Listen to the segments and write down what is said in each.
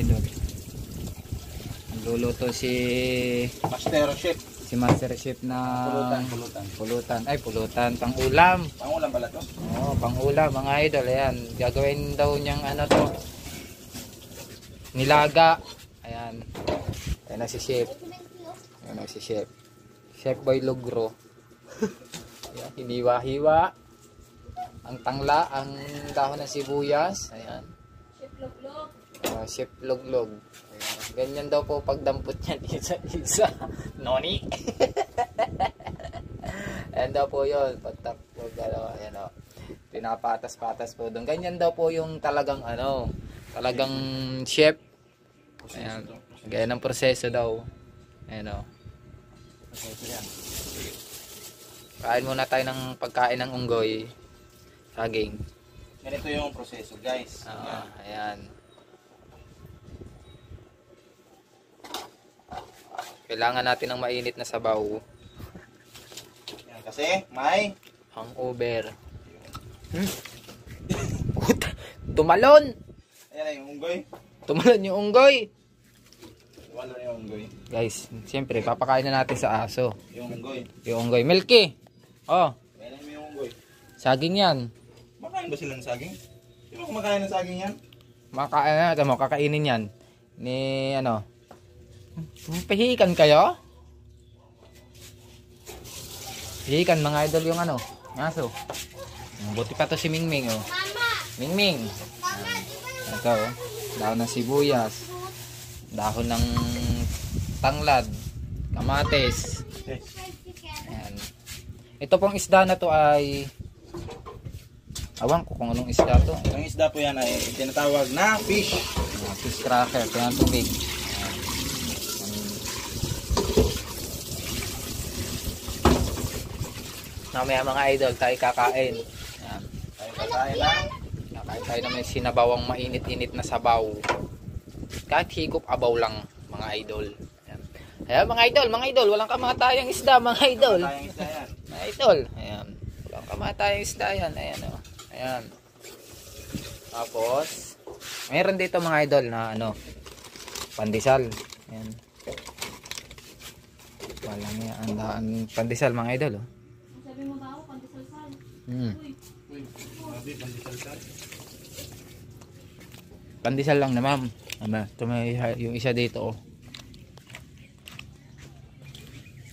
idol. Luluto si Master Chef na pulutan. Ay, pulutan. Pang-ulam. Pang-ulam pala to? Oo, pang-ulam mga idol. Ayan. Gagawin daw niyang ano to. Nilaga. Ayan. Ayan na si Chef. Ayan na si Chef. Chef Boy Logro. Ayan, hiniwa-hiwa. Ang tangla, ang dahon ng sibuyas. Ayan. Chef Loglog. Chef Loglog. Ganyan daw po pagdampot niyan isa-isa. Noni. Ayan daw po yun. Pagtapog, ayan o. Pinapatas-patas po doon. Ganyan daw po yung talagang talagang chef. Ayan. Ganyan ang proseso daw. Ayan o. Kain muna tayo ng pagkain ng unggoy. Saging. Ganito yung proseso, guys. Ayan. Kailangan natin ng mainit na sabaw. Yan, kasi may hangover. Tumalon! Ayan na yung unggoy. Tumalon yung unggoy. Tumalon yung unggoy. Guys, siyempre, papakain na natin sa aso. Yung unggoy. Yung unggoy. Milky! Oh. Kailan mo yung unggoy? Saging yan. Makain ba sila ng saging? Di ba kumakain ng saging yan? Kakainin yan. Ni Pihikan kayo? Pihikan mga idol yung aso. Buti pa to si Mingming oh. Mingming. Ito oh. Dahon ng sibuyas. Dahon ng tanglad. Kamatis. Ayan. Ito pong isda na to ay awan ko kung anong isda to. Ang isda po yan ay tinatawag na fish. Fish cracker. Kaya tubig. Mamaya mga idol, tayo kakain. Ayan. Tayo kakain lang. Kakain tayo na may sinabawang mainit-init na sabaw. Kahit higop abaw lang mga idol. Ayan. Ayan mga idol, walang kamatayang isda mga idol. Tayang isda yan. Mga idol, ayan. Walang kamatayang isda yan. Ayan o. Ayan. Tapos, mayroon dito mga idol na pandesal. Ayan. Walang yan. Pandesal mga idol oh. Sabi mo ba ako, pandesal-sal? Uy, grabe, pandesal-sal. Pandesal lang na ma'am. Ito may yung isa dito oh.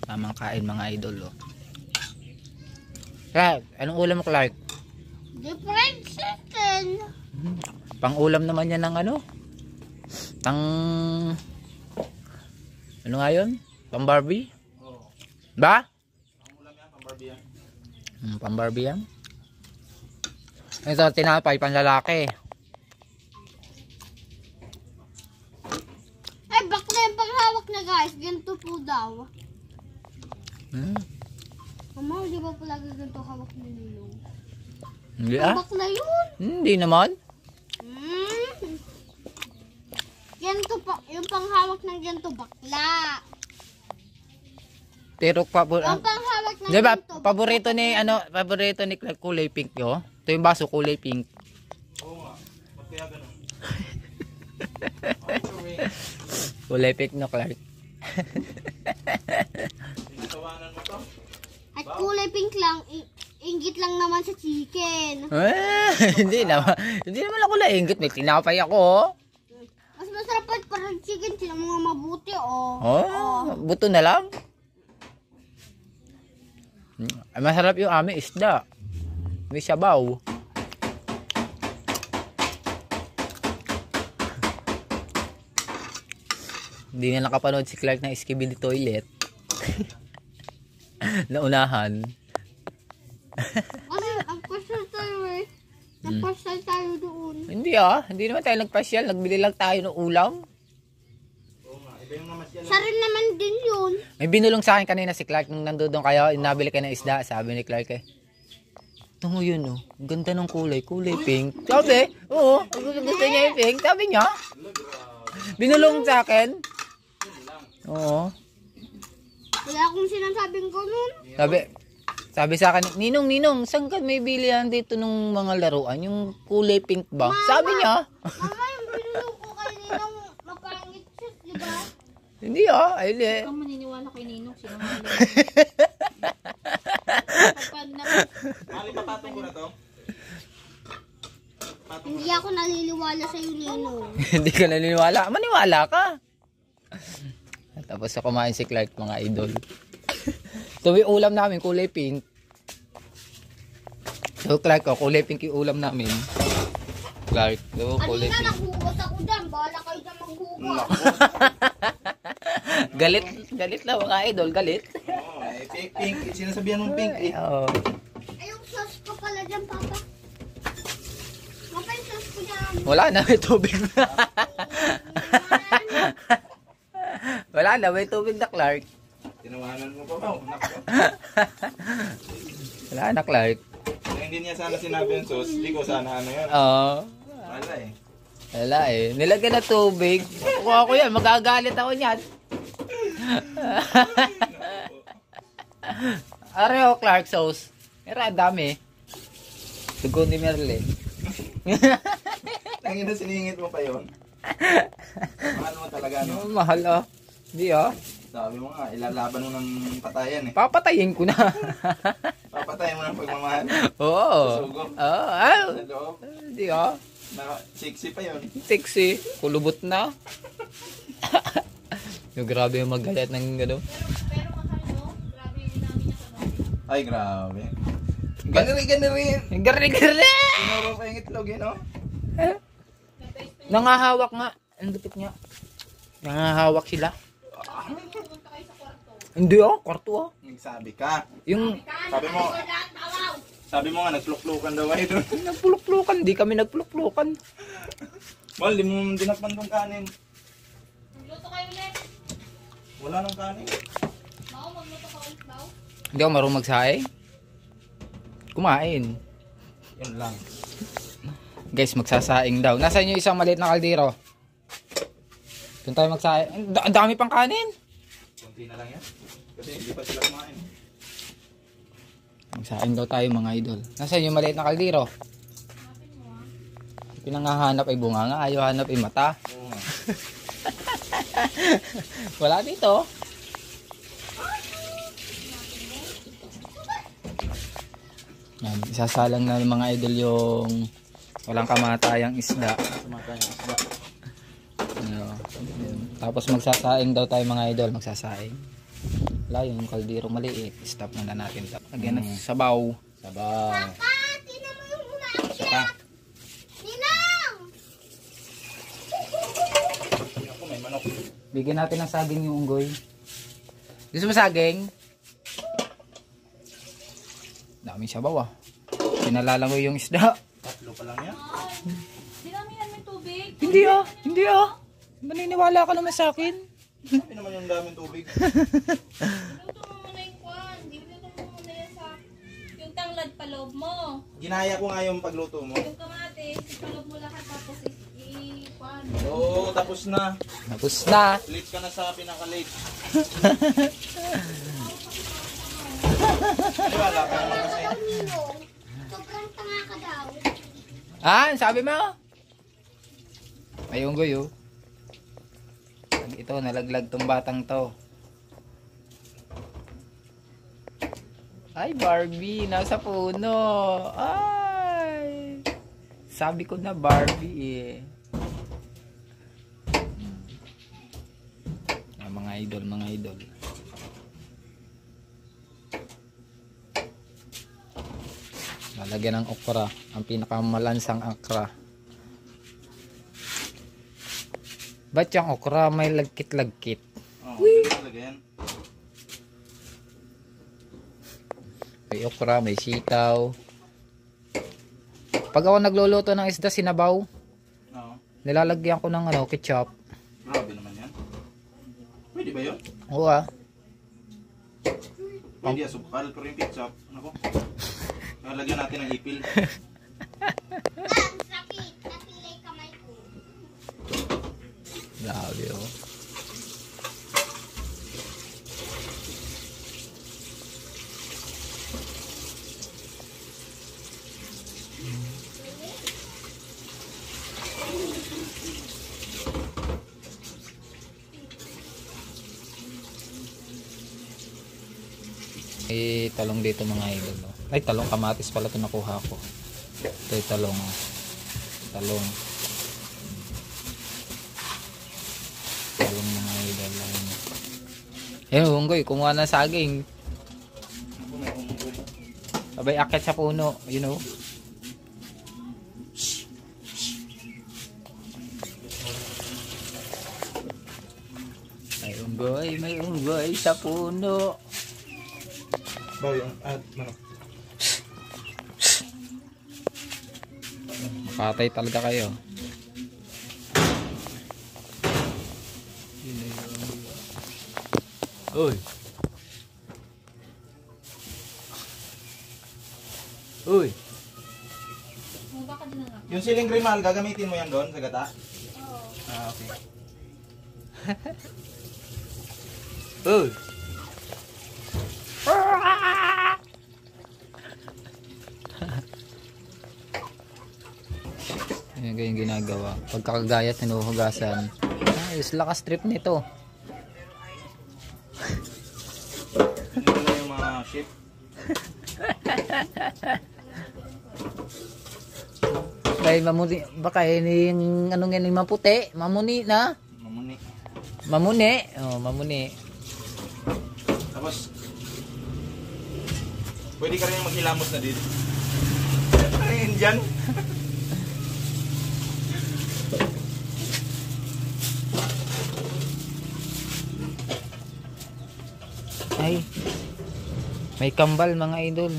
Tamang kain mga idol oh. Clark, anong ulam mo Clark? Different chicken. Pang-ulam naman yan ng ano nga yun? Pang-Barbie? Oo. Ba? Pang-ulam yan, pang-Barbie yan. Pang-Barbie yan? Ito, tinapay, panlalaki. Ay, bakla yung panghawak na guys. Ganito po daw. Mama, di ba pala ganito hawak ni Ninong? Hindi Bakla yun. Hindi naman. Ganito pa, yung panghawak ng ganito bakla. Pero Yung panghawak ng di ba, ganito. paborito ni Clark kulay pink yo. Ito yung baso kulay pink. Oo nga. Ba't kaya ganun? Kulay pink no Clark. Pinatawanan mo to? At kulay pink lang, inggit lang naman sa chicken. Hindi naman ako nainggit. May tinapay ako. Mas masarap pa parang chicken, sila mga mabuti oh. Buto na lang. Ay, masarap yung aming isda. May sabaw. Hindi na nakapanood si Clark ng Skibidi Toilet. Naunahan. Kasi ang pasal tayo eh. Nagpasal tayo doon. Hindi naman tayo nagpasyal. Nagbili lang tayo ng ulam. Oo nga. Iba yung namasyan. Sa rin naman din yun. May binulong sa akin kanina si Clark nung nandoon kayo, nabili kayo ng isda. Sabi ni Clark eh, ito mo yun oh, ganda ng kulay pink. Sabi, oo, gusto niya yung pink. Sabi niya, binulong sa akin. Oo. Wala akong sinasabing ganun. Sabi sa akin, Ninong, saan ka may bilihan dito ng mga laruan? Yung kulay pink ba? Sabi niya. Mama, yung binulong ko kay Ninong, Hindi ah, ay hindi. Huwag kang maniniwala kay Ninong. Sinungaling. Kapag na... Mali, papatong ko na to. Hindi ako naniniwala sa'yo, Ninong. Hindi ka naniniwala. Maniwala ka. Tapos ako kumain si Clark, mga idol. So yung ulam namin, kulay pink. So Clark, oh, kulay pink yung ulam namin. Clark, so kulay Kanina pink. naghugas ako dyan. Bahala kayo dyan maghugas. Galit, galit na mga idol, galit. Oo, pink, pink. Sinasabihan mong pink eh. Oo. Ay, yung sauce ko pala dyan, Papa. Papa, yung sauce ko dyan. Wala na, may tubig na. Wala na, may tubig na Clark. Tinawanan mo pa ba? Nako. Wala na Clark. Kung hindi niya sana sinabi yung sauce, di ko sana ano yun. Oo. Wala eh. Wala eh. Nilagyan na tubig. Kuha ko yan, magagalit ako niyan. Areo Clark sauce. Era dami. Tugo ni Merle. Tangina, siningit mo pa yun. Mahal mo talaga, no? Mahal ah. Hindi ah. Sabi mo nga, ilalaban mo ng patayan eh. Papatayin ko na. Papatayan mo ng pagmamahal. Oo. Susugo. Oo. Ah. Sa loob. Hindi ah. Sexy pa yun. Sexy. Kulubot na. Yung grabe yung magalit ng gano'n. Pero mahal, no? Grabe yung namin niya kagabi. Ay, grabe. Ganari. Gari-gari! Tinuro pa yung itlog eh, no? Nangahawak nga. Ang lupit niya. Nangahawak sila. Pumunta kayo sa kwarto. Hindi ah. Kwarto ah. Nagsabi ka. Yung Sabi mo nga, nagpluk-plukan daw kayo doon. nagpuluk-pulukan. Di kami nagpuluk-pulukan. Mal, di mo dinakpan tong kanin. Magluto kayo ulit. Wala nang kanin. Mau, magluto ka ulit, Mau. Hindi ako marunong magsaing. Kumain. Yun lang. Guys, magsasaing daw. Nasaan yung isang maliit na kaldero? Doon tayo magsaing. Ang dami pang kanin. Kunti na lang yan. Kasi hindi pa sila kumain. Magsaing daw tayo mga idol. Nasaan yung maliit na kaldero? Pinangahanap ay bunga nga. Ayaw hanap ay mata. Oo nga. Wala dito. Yan, isasalang na ng mga idol yung walang kamatayang isda. Sumakay ang isda. Ano, yun. Tapos magsasaing daw tayo mga idol, magsasaing. Wala yung kaldero maliit. Stop muna natin. Lagyan ng sabaw. Sabaw. Papa, tinan mo yung umakyat. Saka. Ninang! Ako, may manok. Bigyan natin ng saging yung unggoy. Gusto mo saging? Daming sabaw ah. Pinalalangoy yung isda. Tatlo pa lang yan. Dinamihan mo yung tubig. Hindi ah. Hindi ah. Maniniwala ka naman sa akin. Sabi naman yung daming tubig. Luto mo muna yung kwan. Luto mo muna yan sa... Yung tanglad paloob mo. Ginaya ko nga yung pagluto mo. Yung kamatis, ipaloob mo lahat tapos i-kwan. Oo, tapos na. Tapos na. Late ka na sa pinaka-late. Ay, wala ka naman kasi. Ninong, sobrang tanga ka daw. Ah, sabi mo? May unggoy oh. Ito, nalaglag tong batang to. Ay, Barbie, nasa puno. Ay. Sabi ko na Barbie eh. Mga idol, mga idol. Lalagyan ng okra, ang pinakamalansang okra. Ba't yung okra may lagkit-lagkit? Oo, ganun talaga yan. May okra, may sitaw. Pag ako nagluluto ng isda sinabaw, Oo. nilalagyan ko ng ketchup. Grabe naman yan. Pwede ba yun? Oo ah. Pwede asukal, pero yung ketchup. Ano ko? Lagyan natin ng ipil. Ang sakit. Napilay kamay ko. Grabe oh. May talong dito mga idol. No? Ay, talong kamatis pala ito nakuha ko. Ito yung talong. Talong. Talong mga idol. Eh, unggoy, kumuha na saging. Sabay akit sa puno, you know. May unggoy sa puno. Baw yung manok. Makatay talaga kayo. Uy. Uy. Baka din na nga. Yung siling grimal, gagamitin mo yan doon sa gata? Oo. Ah, okay. Uy. Yan yung ginagawa. Pagkakagayat, hinuhugasan. Ayos, lakas trip nito. Ito na yung mga ship. Kaya mamuni, baka yung anong yan yung maputi, mamuni na. Mamuni. Mamuni. Oh, mamuni. Tapos, pwede ka rin maghilamos na dito. Ano yun dyan? Ay, may kambal mga idol.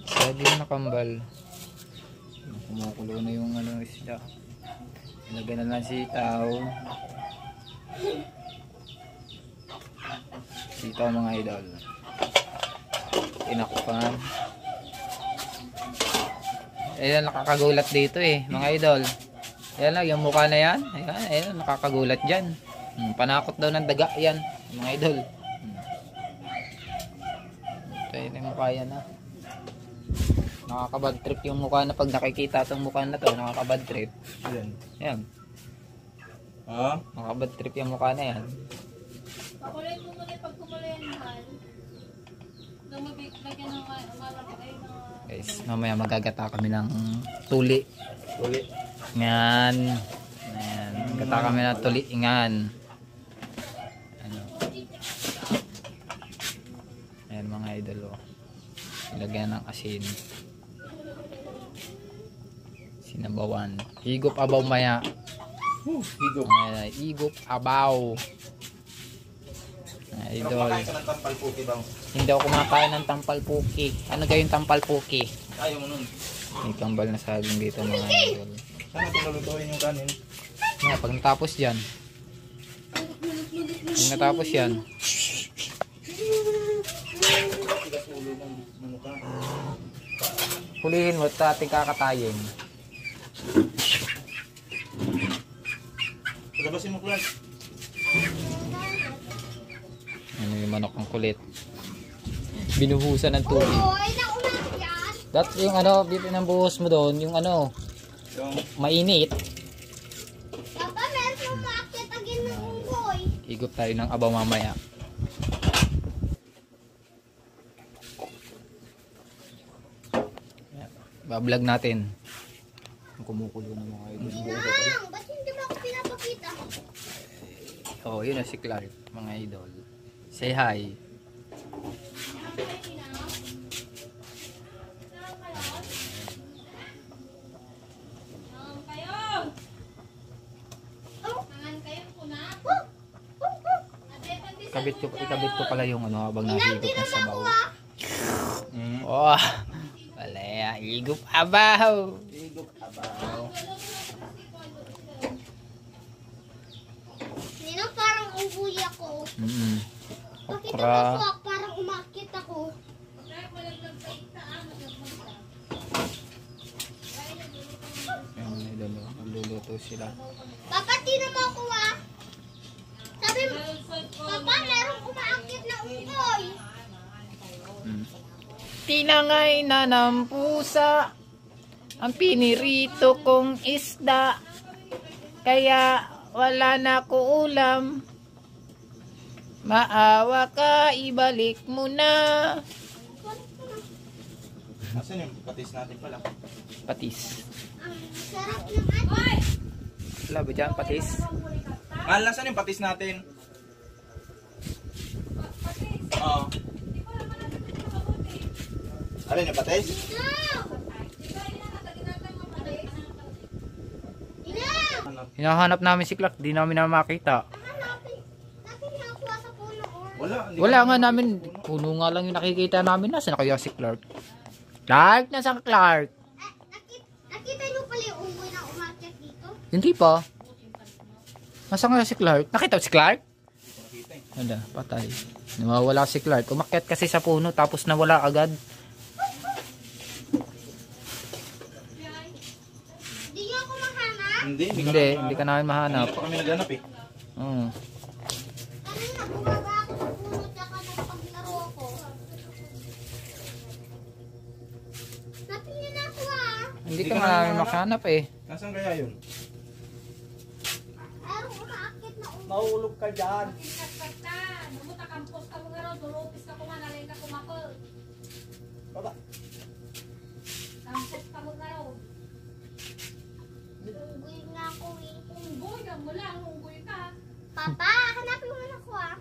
Sabi na kambal. Kumukulo na yung ano isda. Ilagay na lang sitaw. Sitaw mga idol. Tinakpan. Ayan, nakakagulat dito eh mga idol. Ayan lang, yung mukha na yan. Ayan, nakakagulat dyan. Panakot daw ng daga yan mga idol. Ito yung mukha yan ha. Nakakabad trip yung mukha na pag nakikita itong mukha na to. Nakakabad trip. Ayan. Ayan. Ah? Nakakabad trip yung mukha na yan. Pakulay mo muna pag kumulay yan, mahal. Nang lagyan ng malaki ay mga... Guys, mamaya magagata kami ng tuli. Uli. Yan. Ayan. Gata kami ng tuli. Ingan. Ano. Ayan mga idol. Oh. Ilagyan ng asin. Sinabawan. Higop abaw maya. Higop. Ayan. Higop abaw. Idol. Kumakain ka ng tampal puki bang? Hindi ako kumakain ng tampal puki. Ano gayong tampal puki? Ayaw mo nun. May kambal na saging dito mga idol. Sana tinulutuin yung kanin. Pag natapos yan. Pag natapos yan. Tigas ulo ng manok ka. Hulihin mo at ating kakatayin. Pagabasin mo Clark. Ano yung manok ang kulit. Binuhusan ng tubig. Uy, naulan yan. That's yung ano, pinambuhos mo doon, yung ano, Yung mainit. Papa, meron umakit agin ng unggoy. Higop tayo ng abaw mamaya. Bablog natin. Kumukulo ng mga idol. Nang, ba't hindi mo ako pinapakita? Oh, yun na si Clark, mga idol. Say hi. Nangan kayo! Nangan kayo kuna? Ikabit ko pala yung ano habang nahigop ng sabaw. mm. Oh, wala ya. Higop abaw. Higop abaw. Nino, parang unggoy ako. Bakit Okra. ako parang umakit ako? Yung idol, oh, nagluluto sila. Papa, tino mo ako ah. Sabi mo, Papa, merong umakit na unggoy. Tinangay na ng pusa ang pinirito kong isda. Kaya wala na ko ulam. Maawa ka, ibalik mo na. Asan yung patis natin pala? Patis. Ang sarap ng ate. Wala ba dyan, patis? Mahal, nasan yung patis natin? Oo. Alin yung patis? Ino! Ino! Hinahanap namin si Clark, di namin na makita. Hanapin. Natin nakuha sa puno. Wala. Wala nga namin, puno nga lang yung nakikita namin. Nasaan na kaya si Clark? Clark, nasaan ka, Clark? Nakita niyo pala yung unggoy na umakyat dito? Hindi pa. Nasaan nga si Clark? Nakita mo si Clark? Nakita eh. Wala, patay. Nawawala si Clark. Umakyat kasi sa puno tapos nawala agad. Hindi niyo ako mahanap? Hindi ka namin mahanap. Hindi pa kami naghanap eh. Oo. Kanina, bumaba ako sa puno tsaka nagpaglaro ako. Napin niyo na ako ah. Hindi ka nga namin makahanap eh. Nasaan kaya yun? Merong umaakyat na unggoy. Mahulog ka dyan. Numuta kampos ka mo nga ron, dulupis ka ko nga, nalay ka kumakol. Baba. Kampos ka mo nga ron. Unggoy nga ako eh. Unggoy ka mo lang, unggoy ka. Papa, hanapin mo na ako ah.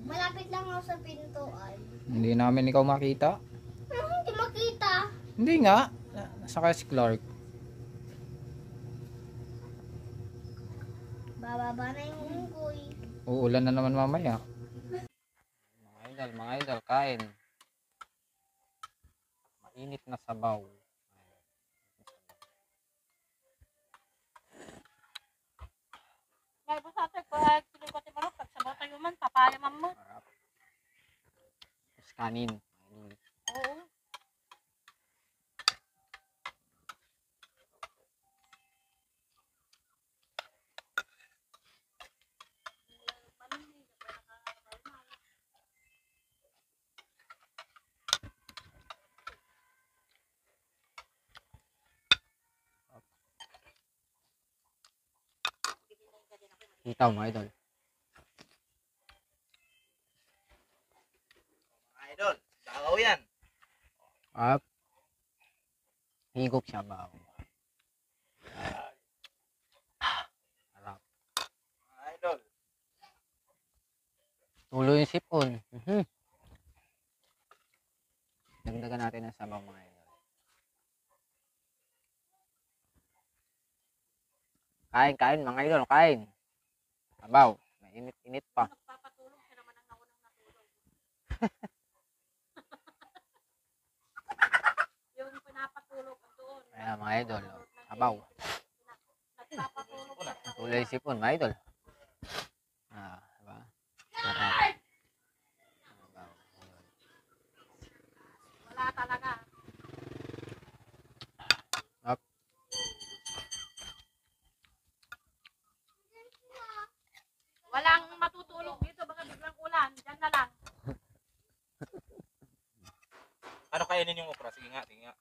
Malapit lang ako sa pintuan. Hindi namin ikaw makita. Hindi makita. Hindi nga. Nasa kaya si Clark. Bababa na yung unggoy. Uulan na naman mamaya. Mga idol, kain. Mainit na sabaw. May busate ko, ay tuloy ko timarok, pagsabaw tayo man, papaya man mo. Tapos kanin. Oo. Itaw mga idol. Mga idol, bakaw yan. Up. Higop siya ba? Harap. Mga idol. Tulo yung sipon. Dagdagan natin ng sabaw mga idol. Kain mga idol, kain. Sabaw. Mainit-init pa. Nagpapatulog, siya naman ang naunang natulog. Yung pinapatulog ang doon. Ayan mga idol. Sabaw. Nagpapatulog siya. Tulo yung sipon mga idol. Diba? Sarap. Sabaw. Wala talaga. Up. Walang matutulog dito, baka biglang ulan. Diyan na lang. Ano kainin yung okra? Sige nga, sige nga.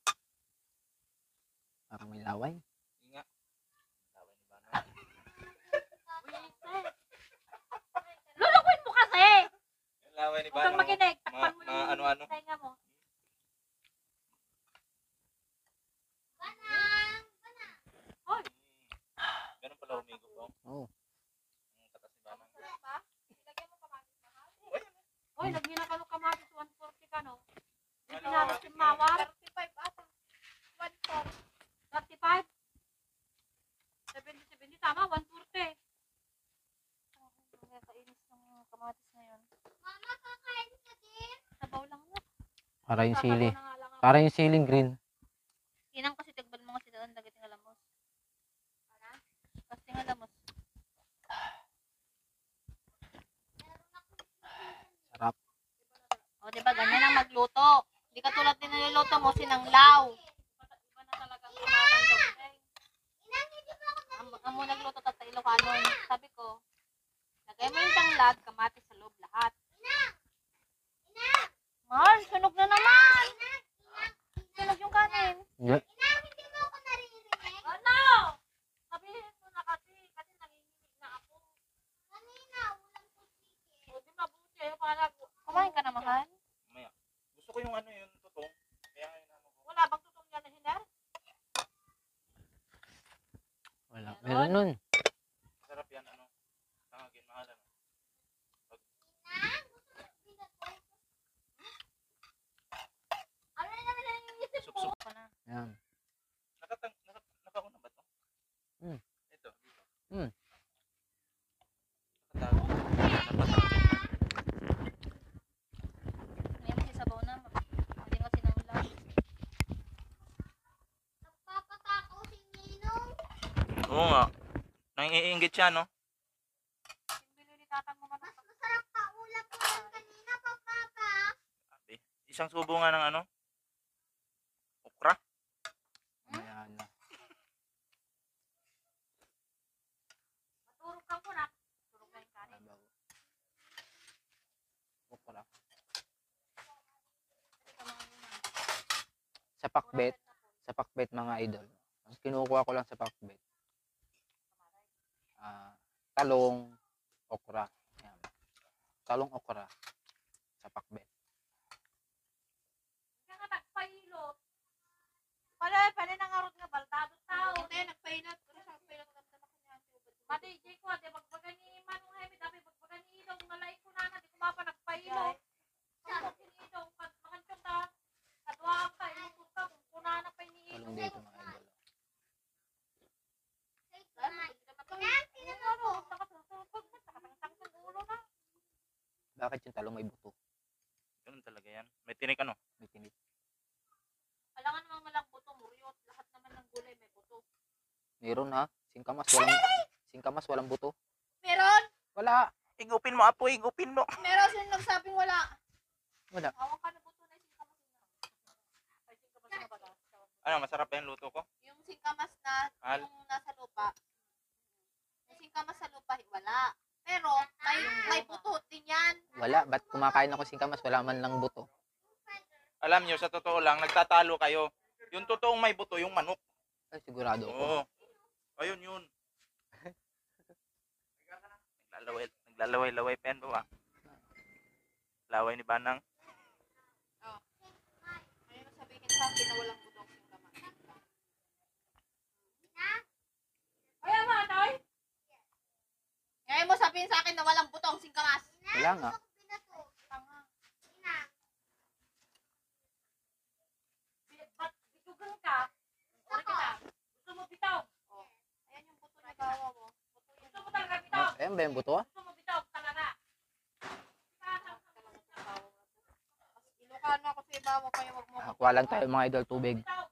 Parang may laway. Sige nga. Tawag ni Bana. Lulukuin mo kasi! Yung laway ni Huwag kang Bana. makinig. Takpan mo yung ano-ano. tenga mo. Hoy! Ganun pala umigo po. Oo. Ang katas ni Bana. Lagyan mo kamatis na Hoy, lagyan na ka ng kamatis 140 ka, no? Yung pinalas yung mawar. 35 ata. 140. 35? 70, tama, 140. Kainis ng kamatis ngayon. Mama, kakain ka din? Sabaw lang na. Para yung sili. Sasabaw na nga lang ako. Para yung siling green. Inang kasi tigban mo kasi doon, dagit ng lamos. Kasi nga lamos. Sarap. O, diba, ganyan ang magluto. Hindi ka tulad din niluluto mo, sinanglaw. Iba na talaga ang kumatang doon. Inang, hindi ba ako Ang mo nagluto ta sa Ilocano. Sabi ko, lagay mo yung tanglad, kamatis sa loob lahat. Mahal, sunog na naman. Sunog yung kanin. Hindi. Inang, hindi mo ako naririnig? Ano? Sabihin mo na kasi nanginginig na ako. Kanina, ulang pusikin. O, di ba, Meron nun. Masarap yan, ano. Tangagin, mahalan. Ano na naman ang isip ko? Sup-sup. Yan. Nakauna ba to? Hmm. Ito, dito. Hmm. Nakatago. Napatangin. Ngayon mo sabaw na. Hindi kasi naulam. Nagpapatakaw si Ninong. Oo nga. Nangiinggit siya, no? Bili ni tatang mo Mas manok. masarap pa ulam ko yan kanina, Papa. Sabi. Isang subo nga ng ano? Okra? Ayan na. Maturog ka muna. Turog na yung kanin. Okra. Hindi ka mga yun. Sa pakbet. Sa pakbet mga idol. Ang kinukuha ko lang sa pakbet. Talong, okra. Ayan. Talong, okra. Sa pakbet. Kaya nga nagpailot. Pala nangarot nga baltado tao. Hindi, nagpailot. Pero siya nagpailot ng dala ko niya. Mati, Jay ko, di magbaga ni Manong Hemi, dapat magbaga ni Idong, nalain ko na di ko mapa nagpailot. Ang kong Idong, makansyong ta, kadwaan ka, ilutong ka, kung kuna na pa ni Talong Idong. dito mga idol. Bakit yung talong may buto? Ganun talaga yan. May tinik ano? May tinit. Alangan naman malang buto, muryot. Lahat naman ng gulay may buto. Meron ha. Singkamas walang buto. Meron? Wala. Igupin mo, apo, igupin mo. Meron sino nagsabing wala? Wala. Awang ka na buto na yung singkamas na. Ay, singkamas na ba? Ano, masarap ba yung luto ko? Yung singkamas na, Al- yung nasa lupa. Yung singkamas sa lupa, wala. Pero, may buto din yan. Wala. Ba't kumakain ako singkamas? Wala man lang buto. Alam nyo, sa totoo lang, nagtatalo kayo. Yung totoong may buto, yung manok. Ay, sigurado ako. Oo. Ayun, yun. Naglalaway-laway pa yan ba? Laway ni Banang. Ngayon sabihin sa akin na walang buto ang singkamas. Kaya mga tay? Ngayon mo sabihin sa akin na walang buto ang singkamas. Wala nga. Tanga. Ba't bitugan ka? Ori kita. Gusto mo bitaw? Ayan yung buto na bawa mo. Gusto mo talaga bitaw? Ayan ba yung buto? Gusto mo bitaw talaga? Ilocano ako sa ibawa kaya wag mo. Kuha lang tayo mga idol tubig. Bitaw.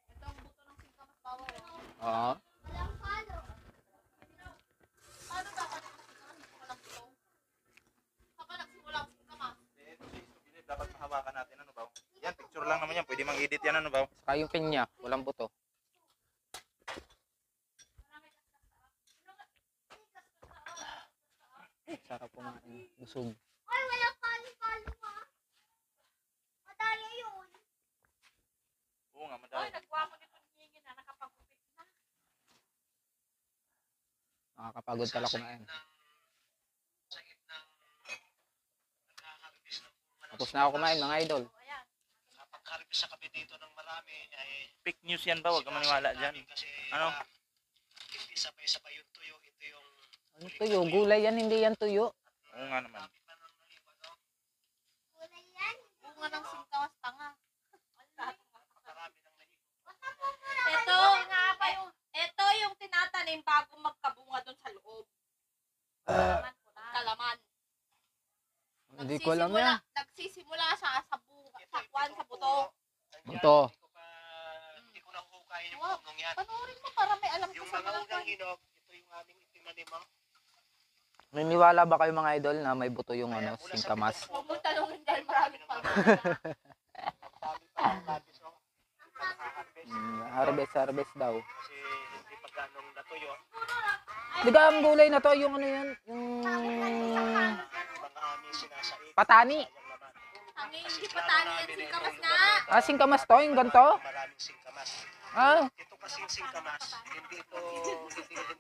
Ito ang buto ng singkamas bawa mo. Oo. Walang palo. Paano dapat ang singkamas kung walang buto? Saka nagsimula ang singkamas. Dapat mahawakan natin, ano ba? Yan, picture lang naman yan. Pwede mang-edit yan, ano ba? Saka yung pinya. Walang buto. Sarap kumain. Busog. Ay, walang palo-palo pa. Madaya yun. Oo nga, Oy, madami. nagwapo nito hingin na nakapagupit na. Nakakapagod pala kumain. Tapos na ako kumain mga idol. So, ayan. Pagkaripis sa kape dito ng marami ay Fake news yan ba? Huwag ka maniwala dyan. kasi Ano? hindi sabay-sabay yung tuyo. Ito yung Ano tuyo? Gulay yan, hindi yan tuyo. Oo nga naman. Kulay yan. Bunga ng singkamas tanga. marami ng nahihigit. Ito nga ba yung tinatanim bago magkabunga doon sa loob. Kalaman ko na. Kalaman. Hindi ko alam yan. Nagsisimula siya sa kwan sa buto. Buto. Hindi ko nahuhukayin yung punong yan. Panoorin mo para may alam ko Yung sa mga mga unang hinog, ito yung aming itinanim. Naniniwala ba kayo mga idol na may buto yung ano, singkamas? Huwag mo talungin dahil maraming pa. Dami pa ang labis, no? Harvest daw. Kasi hindi pa ganong natuyo. Di ba ang gulay na to, yung ano yan? Yung Mga aming sinasaid. patani. Sayang naman. Ang hindi pa tani yan singkamas na. Ah, singkamas to, yung ganito? Maraming singkamas. Ah, Ito kasi yung singkamas, hindi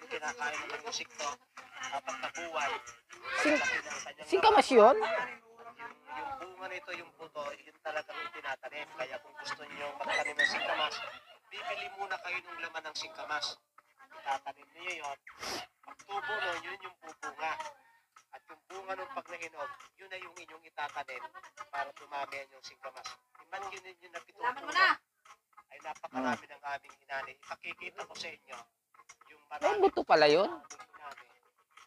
kinakain ng insekto. Kapag nabuwan, Sing- laki ng kanyang singkamas yun? yung bunga nito, yung puto, yun talagang itinatanim. Kaya kung gusto niyo magtanim ng singkamas, bibili muna kayo ng laman ng singkamas. itatanim niyo yun. Pag tubo nun, yun yung bubunga. At yung bunga nung pag nahinog, yun na yung inyong itatanim para tumami ang yung singkamas. Imagine ninyo na pitong Laman mo puno na. ay napakarami ng aming hinani. Ipakikita ko sa inyo yung Ay, marami buto pala yun. hinani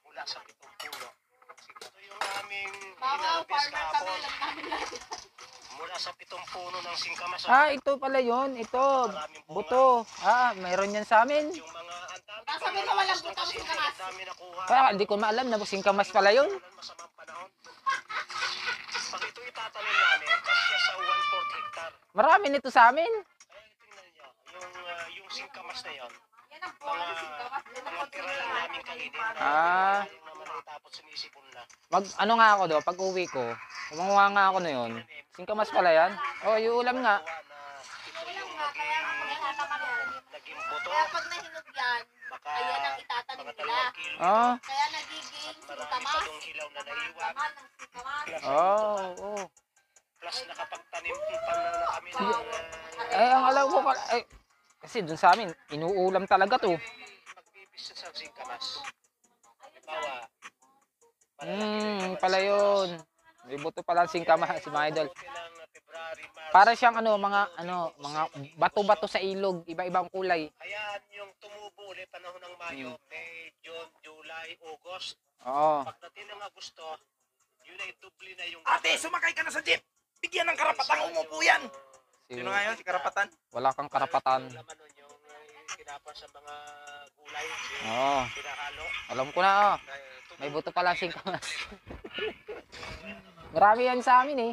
mula sa pitong puno. Ito yung aming Baka hinarvest farmer kami, kahapon alam namin lahat. mula sa pitong puno ng singkamas. Ah, ito pala yun. Ito. Maraming bunga. Buto. Ah, mayroon yan sa amin. Yung mga antami Sabi mo walang butang singkamas. dami nakuha. Kaya hindi ko maalam na singkamas pala yun. Masamang panahon. Pag ito itatanim namin, kasya sa 1/4 hectare. Marami nito sa amin. Kaya tingnan niyo, yung singkamas na yon, Yan ang buwan ng singkamas. Yan ang mga tira lang namin kainin. Ah. Yung naman ay tapos sinisipon na. Ano nga ako do, pag uwi ko, kumanguha nga ako na yun. Singkamas pala yan. Oh, yung ulam nga. Kuha na ito yung Kaya naging buto. Kaya pag nahinog yan, Baka ayan ang itatanim mga nila. 2 kilo. Oh, Kaya nagiging Marami pa singkamas. dong hilaw na naiwan. Laman ng singkamas. oh, oh. Plus nakapagtanim pa na kami ng Ang alam ko, kasi dun sa amin, inuulam talaga to. magbibis sa singkamas. Halimbawa, Pala yun. May buto pala ang singkamas, mga idol. ng February, March. Para siyang mga bato-bato sa ilog, iba-ibang kulay. Hayaan yung tumubo ulit panahon ng Mayo, May, June, July, August. Oo. Pagdating ng Agosto, yun ay dubli na yung... Ate, sumakay ka na sa jeep. Bigyan ng karapatang umupo yan. Sino nga yun? Si Karapatan? Wala kang karapatan. Yung laman nun, yung kinapon sa mga gulay, Oo. pinahalo. Alam ko na, oh. May buto pala ang singkamas. Marami yan sa amin eh.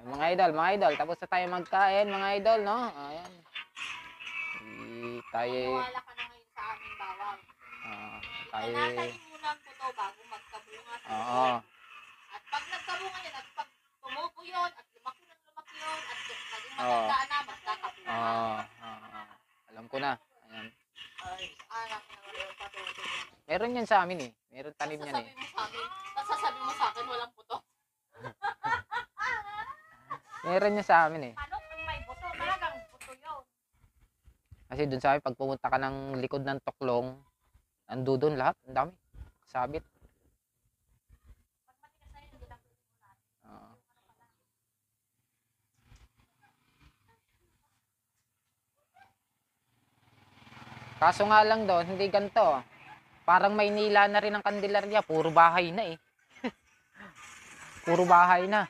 Mga idol. Tapos na tayo magkain, mga idol, no? Ayan. Tayo, Wala ka na ngayon sa aming bawang. tayo, Tinatayin muna ang puto bago magkabunga sa oo. At pag nagkabunga yan, at pag tumubo yun, at lumaki yun, at naging Oo. magandaan na, magkakabunga. Alam ko na. Ayan. Ay, anak na wala patuto. Meron yan sa amin eh. Meron tanim yan eh. Sasabi mo sa akin, walang puto. Meron yan sa amin eh. Manok ang may buto, talagang buto yun. Kasi dun sa amin, pag pumunta ka ng likod ng tuklong, ando dun lahat. Ang dami. Sabit. Pag matigas na yun, hindi lang puto natin. Oo. Kaso nga lang doon, hindi ganito. Parang Maynila na rin ang Candelaria. Puro bahay na eh. Puro bahay na.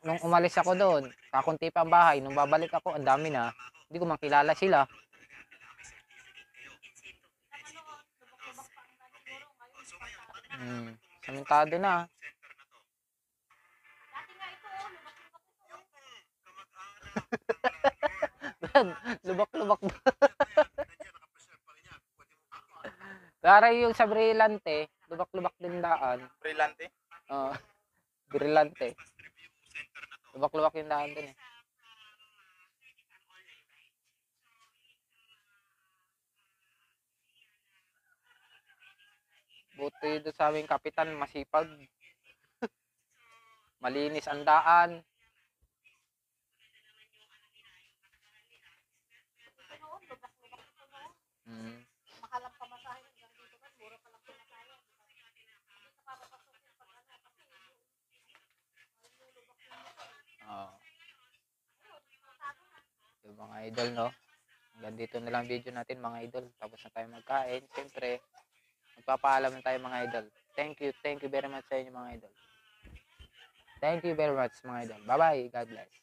Nung umalis ako doon, kakunti pa ang bahay. Nung babalik ako, ang dami na. Hindi ko makilala sila. Samentado na. Dati nga ito, Lubak-lubak ba? Para yung sa Brillante, lubak-lubak din daan. Brillante. Oo. Brillante. Lubak-lubak yung daan din eh. Buti doon sa aming kapitan, masipag. Malinis ang daan. mahal ang pamasahe. Hanggang dito kan, mura pa lang pamasahe. Hindi ka papapasok yung pag ano, kasi malulubak yung motor. Oo. Yung mga idol, no? Hanggang dito na lang video natin, mga idol. Tapos na tayo magkain. Siyempre, magpapaalam na tayo, mga idol. Thank you very much sa inyo, mga idol. Thank you very much, mga idol. Bye-bye. God bless.